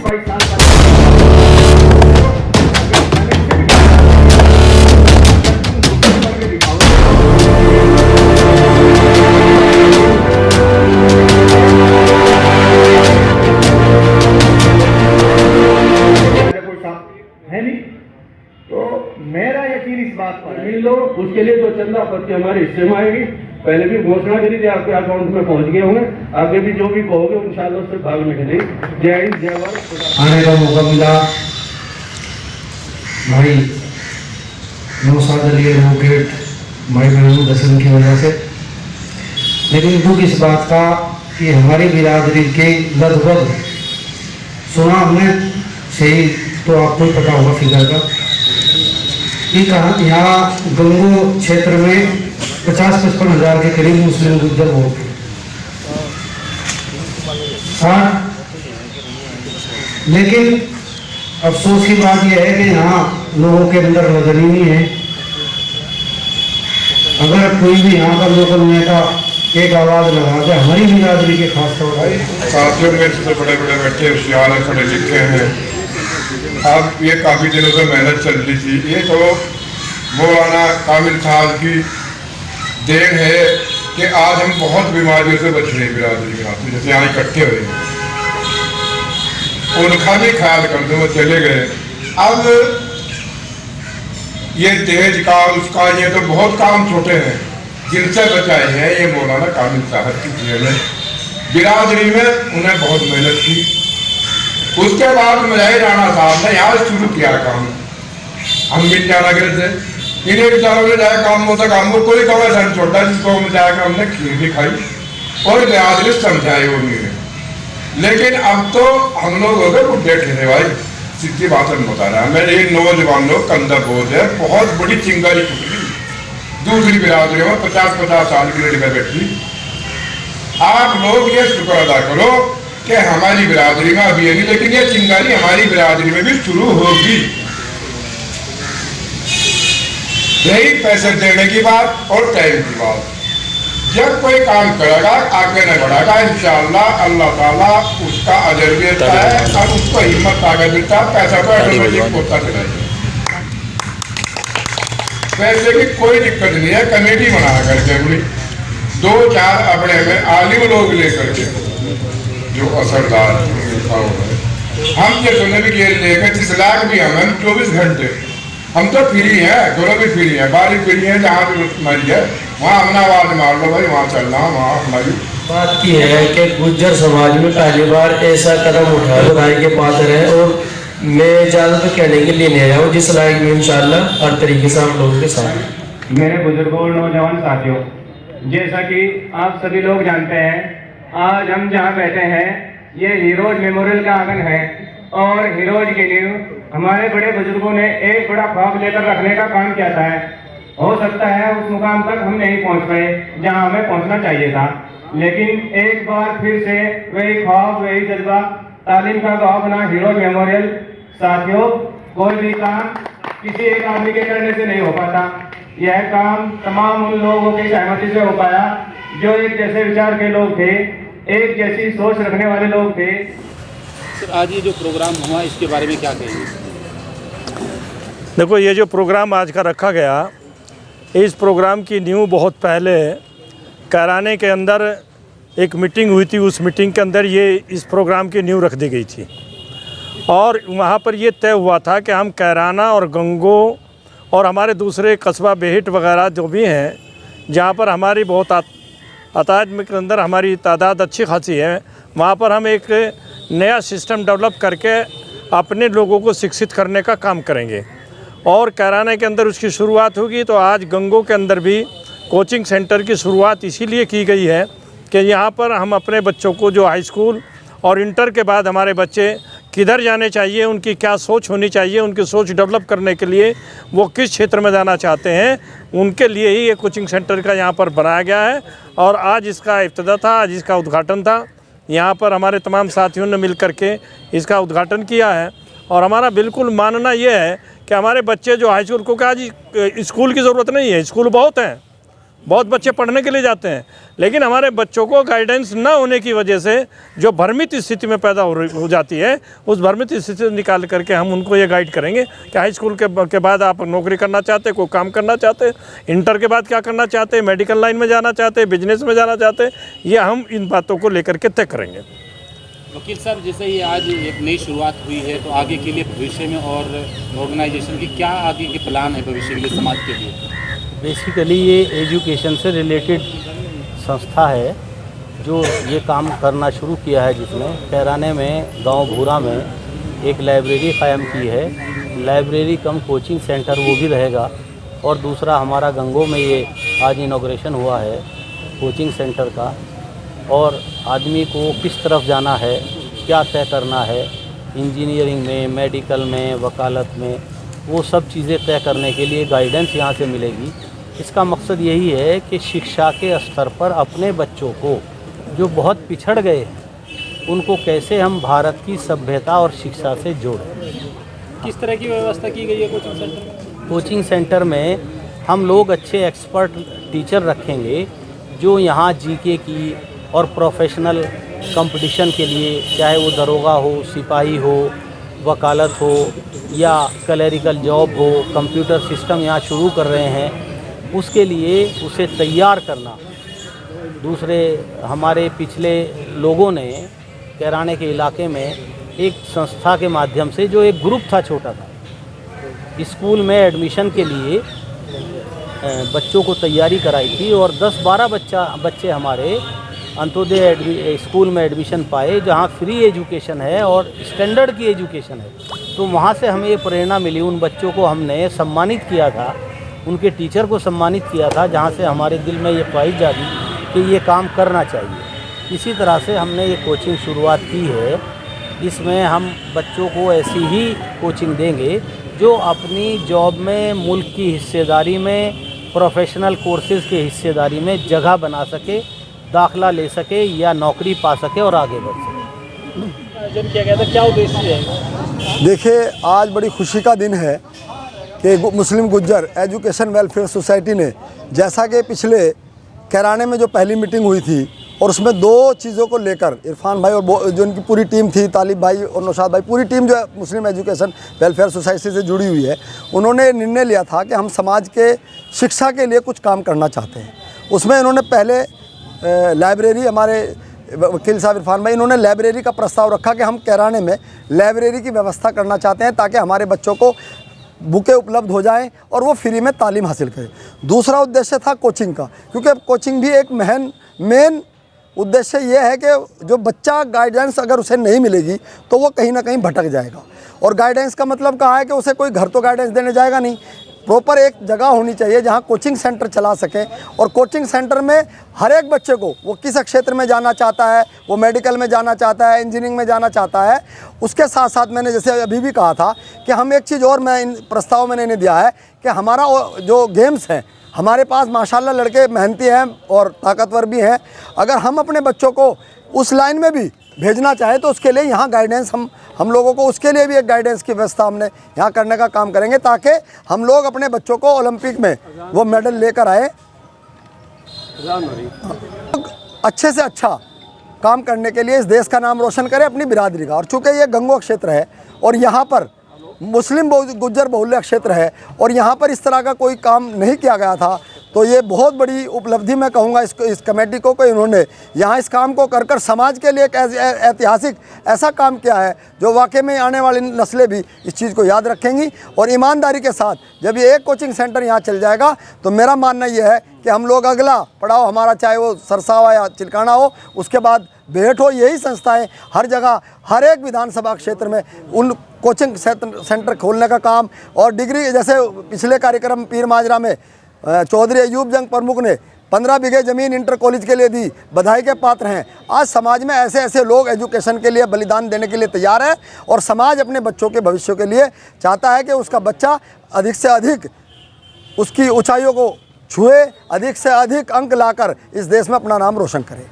22 साल का है नहीं, तो मेरा यकीन इस बात पर है। लो उसके लिए तो चंदा पर्ची हमारे हिस्से में आएगी। पहले भी घोषणा करी थी, आपके अकाउंट में पहुंच गए होंगे। आगे भी जो भी कहोगे इंशाल्लाह उससे भाग मिलेगी। जय हिंद जय भारत। आने का मौका मिला भाई नौशाद अली एडवोकेट भाई महमूद हसन की वजह से, लेकिन दुख इस बात का कि हमारी बिरादरी के लगभग सुना हमने सही तो आपको ही पता होगा फिगर का कि कहाँ यहाँ गंगो क्षेत्र में 50-55 हज़ार के करीब मुस्लिम गुज्जर वोट हाँ, लेकिन अफसोस की बात यह है कि यहाँ लोगों के अंदर वजन ही नहीं है। अगर कोई भी यहाँ का लोकल नेता एक आवाज लगा दे हमारी बिरादरी के खास तौर पर, साथियों में से बड़े बड़े बैठे होशियार हैं, पढ़े लिखे हैं। अब ये काफ़ी दिनों से मेहनत चल रही थी। ये तो मौलाना कामिल साहब की देन है कि आज हम बहुत बीमारियों से बच रहे बिरादरी के नाते, जैसे यहाँ इकट्ठे हुए हैं। उनका भी ख्याल करते हुए चले गए। अब ये दहेज का उसका ये तो बहुत काम छोटे हैं जिनसे बचाए हैं। ये मौलाना कामिल साहब की देन है। बिरादरी में उन्हें बहुत मेहनत की। उसके बाद मुजाहिर राणा साहब ने यहाँ शुरू किया काम। हम भी क्या लगे थे इन्हें बेचारों ने जाए काम होता काम को कोई कवा सन छोटा जिसको हम जाकर हमने खीर भी खाई और बिरादरी समझाई वो नहीं। लेकिन अब तो हम लोग हो गए बुढ़े ठहरे भाई, सीधी बात हम बता रहा है। मेरे नौजवान लोग कंधा बोझ है, बहुत बड़ी चिंगारी टूट गई दूसरी बिरादरी में 50-50 साल की लड़कियां बैठी। आप लोग ये शुक्र अदा करो कि हमारी बिरादरी में अभी नहीं, लेकिन ये चिंगारी हमारी बिरादरी में भी शुरू होगी। यही पैसे देने की बात और टाइम की बात। जब कोई काम करेगा आगे नहीं बढ़ाएगा इंशाअल्लाह अल्लाह ताला उसका अजर भी देता है और उसको हिम्मत ताकत देता है। पैसा तो ऑटोमेटिक होता चला जाए। पैसे की कोई दिक्कत नहीं है। कमेटी बना करके अपनी 2-4 अपने में आलिम लोग लेकर के जो असरदार हम ये सुने भी ये लेकर 30 लाख भी हमें 24 घंटे हम तो फ्री हैं, दोनों भी फ्री हैं, बारी फ्री है। जहाँ भी मरी है वहाँ अपना आवाज मार लो भाई, वहाँ चलना वहाँ हमारी बात की है कि गुज्जर समाज में पहली बार ऐसा कदम उठा बधाई के पात्र है। और मैं ज़्यादा तो कहने के लिए नहीं रहा हूँ, जिस लायक में इंशाल्लाह हर तरीके से आप लोगों के साथ। मेरे बुजुर्गों और नौजवान साथियों, जैसा कि आप सभी लोग जानते हैं, आज हम जहाँ बैठे हैं ये हीरोज मेमोरियल का आंगन है। और हीरोज के लिए हमारे बड़े बुजुर्गों ने एक बड़ा ख्वाब लेकर रखने का काम किया था। हो सकता है उस मुकाम तक हम नहीं पहुंच पाए जहां हमें पहुंचना चाहिए था, लेकिन एक बार फिर से वही ख्वाब वही जज्बा तालीम का गवाह बना हीरोज मेमोरियल। साथियों, कोई भी काम किसी एक आदमी के करने से नहीं हो पाता। यह काम तमाम उन लोगों की सहमति से हो पाया जो एक जैसे विचार के लोग थे, एक जैसी सोच रखने वाले लोग थे। सर, आज ये जो प्रोग्राम हुआ इसके बारे में क्या कहेंगे? देखो, ये जो प्रोग्राम आज का रखा गया, इस प्रोग्राम की नींव बहुत पहले कैराने के अंदर एक मीटिंग हुई थी। उस मीटिंग के अंदर ये इस प्रोग्राम की नींव रख दी गई थी और वहाँ पर ये तय हुआ था कि हम कैराना और गंगो और हमारे दूसरे कस्बा बेहिट वगैरह जो भी हैं, जहाँ पर हमारी बहुत अताज में के अंदर हमारी तादाद अच्छी खासी है, वहाँ पर हम एक नया सिस्टम डेवलप करके अपने लोगों को शिक्षित करने का काम करेंगे। और कैराना के अंदर उसकी शुरुआत होगी। तो आज गंगो के अंदर भी कोचिंग सेंटर की शुरुआत इसीलिए की गई है कि यहाँ पर हम अपने बच्चों को जो हाई स्कूल और इंटर के बाद हमारे बच्चे किधर जाने चाहिए, उनकी क्या सोच होनी चाहिए, उनकी सोच डेवलप करने के लिए वो किस क्षेत्र में जाना चाहते हैं, उनके लिए ही ये कोचिंग सेंटर का यहाँ पर बनाया गया है। और आज इसका इब्तिदा था, आज इसका उद्घाटन था। यहाँ पर हमारे तमाम साथियों ने मिल कर के इसका उद्घाटन किया है। और हमारा बिल्कुल मानना ये है कि हमारे बच्चे जो हाई स्कूल को आज स्कूल की ज़रूरत नहीं है, स्कूल बहुत हैं, बहुत बच्चे पढ़ने के लिए जाते हैं, लेकिन हमारे बच्चों को गाइडेंस ना होने की वजह से जो भ्रमित स्थिति में पैदा हो जाती है, उस भ्रमित स्थिति से निकाल करके हम उनको ये गाइड करेंगे कि हाई स्कूल के बाद आप नौकरी करना चाहते, कोई काम करना चाहते, इंटर के बाद क्या करना चाहते, मेडिकल लाइन में जाना चाहते, बिजनेस में जाना चाहते, ये हम इन बातों को लेकर के तय करेंगे। वकील साहब, जैसे ये आज एक नई शुरुआत हुई है, तो आगे के लिए भविष्य में और ऑर्गेनाइजेशन की क्या आगे के प्लान है भविष्य के लिए, समाज के लिए? बेसिकली ये एजुकेशन से रिलेटेड संस्था है जो ये काम करना शुरू किया है, जिसमें कैराने में गांव भूरा में एक लाइब्रेरी कायम की है। लाइब्रेरी कम कोचिंग सेंटर वो भी रहेगा, और दूसरा हमारा गंगो में ये आज इनॉग्रेशन हुआ है कोचिंग सेंटर का। और आदमी को किस तरफ जाना है, क्या तय करना है, इंजीनियरिंग में, मेडिकल में, वकालत में, वो सब चीज़ें तय करने के लिए गाइडेंस यहाँ से मिलेगी। इसका मकसद यही है कि शिक्षा के स्तर पर अपने बच्चों को जो बहुत पिछड़ गए हैं, उनको कैसे हम भारत की सभ्यता और शिक्षा से जोड़ें। किस तरह की व्यवस्था की गई है कोचिंग सेंटर में? कोचिंग सेंटर में हम लोग अच्छे एक्सपर्ट टीचर रखेंगे जो यहाँ जीके की और प्रोफेशनल कंपटीशन के लिए, चाहे वो दरोगा हो, सिपाही हो, वकालत हो या क्लरिकल जॉब हो, कंप्यूटर सिस्टम यहाँ शुरू कर रहे हैं, उसके लिए उसे तैयार करना। दूसरे हमारे पिछले लोगों ने कैराने के इलाके में एक संस्था के माध्यम से, जो एक ग्रुप था छोटा था, स्कूल में एडमिशन के लिए बच्चों को तैयारी कराई थी, और 10-12 बच्चे हमारे अंत्योदय स्कूल में एडमिशन पाए, जहाँ फ्री एजुकेशन है और स्टैंडर्ड की एजुकेशन है। तो वहाँ से हमें ये प्रेरणा मिली, उन बच्चों को हमने सम्मानित किया था, उनके टीचर को सम्मानित किया था, जहाँ से हमारे दिल में ये ख्वाहिश जागी कि ये काम करना चाहिए। इसी तरह से हमने ये कोचिंग शुरुआत की है। इसमें हम बच्चों को ऐसी ही कोचिंग देंगे जो अपनी जॉब में, मुल्क की हिस्सेदारी में, प्रोफेशनल कोर्सेज़ के हिस्सेदारी में जगह बना सके, दाखला ले सके या नौकरी पा सके और आगे बढ़ सके। आयोजन किया गया था, क्या उद्देश्य है? देखिए, आज बड़ी खुशी का दिन है कि मुस्लिम गुज्जर एजुकेशन वेलफेयर सोसाइटी ने, जैसा कि पिछले कैराने में जो पहली मीटिंग हुई थी और उसमें 2 चीज़ों को लेकर इरफान भाई और जो उनकी पूरी टीम थी, तालिब भाई और नौशाद भाई, पूरी टीम जो है मुस्लिम एजुकेशन वेलफेयर सोसाइटी से जुड़ी हुई है, उन्होंने निर्णय लिया था कि हम समाज के शिक्षा के लिए कुछ काम करना चाहते हैं। उसमें इन्होंने पहले लाइब्रेरी, हमारे वकील साहब इरफान भाई, इन्होंने लाइब्रेरी का प्रस्ताव रखा कि हम कैराने में लाइब्रेरी की व्यवस्था करना चाहते हैं ताकि हमारे बच्चों को बुकें उपलब्ध हो जाएं और वो फ्री में तालीम हासिल करें। दूसरा उद्देश्य था कोचिंग का, क्योंकि कोचिंग भी एक मेन उद्देश्य ये है कि जो बच्चा गाइडेंस अगर उसे नहीं मिलेगी तो वो कहीं ना कहीं भटक जाएगा। और गाइडेंस का मतलब कहाँ है कि उसे कोई घर तो गाइडेंस देने जाएगा नहीं, प्रॉपर एक जगह होनी चाहिए जहाँ कोचिंग सेंटर चला सके। और कोचिंग सेंटर में हर एक बच्चे को, वो किस क्षेत्र में जाना चाहता है, वो मेडिकल में जाना चाहता है, इंजीनियरिंग में जाना चाहता है, उसके साथ साथ मैंने जैसे अभी भी कहा था कि हम एक चीज़ और, मैं इन प्रस्ताव मैंने इन्हें दिया है कि हमारा जो गेम्स हैं, हमारे पास माशाल्लाह लड़के मेहनती हैं और ताकतवर भी हैं। अगर हम अपने बच्चों को उस लाइन में भी भेजना चाहें तो उसके लिए यहाँ गाइडेंस हम लोगों को, उसके लिए भी एक गाइडेंस की व्यवस्था हमने यहाँ करने का काम करेंगे ताकि हम लोग अपने बच्चों को ओलंपिक में वो मेडल लेकर आए, अच्छे से अच्छा काम करने के लिए इस देश का नाम रोशन करें, अपनी बिरादरी का। और चूँकि ये गंगो क्षेत्र है और यहाँ पर मुस्लिम गुज्जर बहुल्य क्षेत्र है और यहाँ पर इस तरह का कोई काम नहीं किया गया था, तो ये बहुत बड़ी उपलब्धि मैं कहूँगा इस कमेटी को कि इन्होंने यहाँ इस काम को कर समाज के लिए एक ऐतिहासिक ऐसा काम किया है जो वाकई में आने वाली नस्लें भी इस चीज़ को याद रखेंगी। और ईमानदारी के साथ जब ये एक कोचिंग सेंटर यहाँ चल जाएगा तो मेरा मानना ये है कि हम लोग अगला पड़ाव हमारा, चाहे वो सरसावा या चिलकाना हो, उसके बाद भेंट हो, यही संस्थाएं हर जगह, हर एक विधानसभा क्षेत्र में उन कोचिंग सेंटर खोलने का काम। और डिग्री, जैसे पिछले कार्यक्रम पीर माजरा में चौधरी अयूब जंग प्रमुख ने 15 बीघे ज़मीन इंटर कॉलेज के लिए दी, बधाई के पात्र हैं। आज समाज में ऐसे ऐसे लोग एजुकेशन के लिए बलिदान देने के लिए तैयार है और समाज अपने बच्चों के भविष्य के लिए चाहता है कि उसका बच्चा अधिक से अधिक उसकी ऊंचाइयों को छुए, अधिक से अधिक अंक लाकर इस देश में अपना नाम रोशन करे।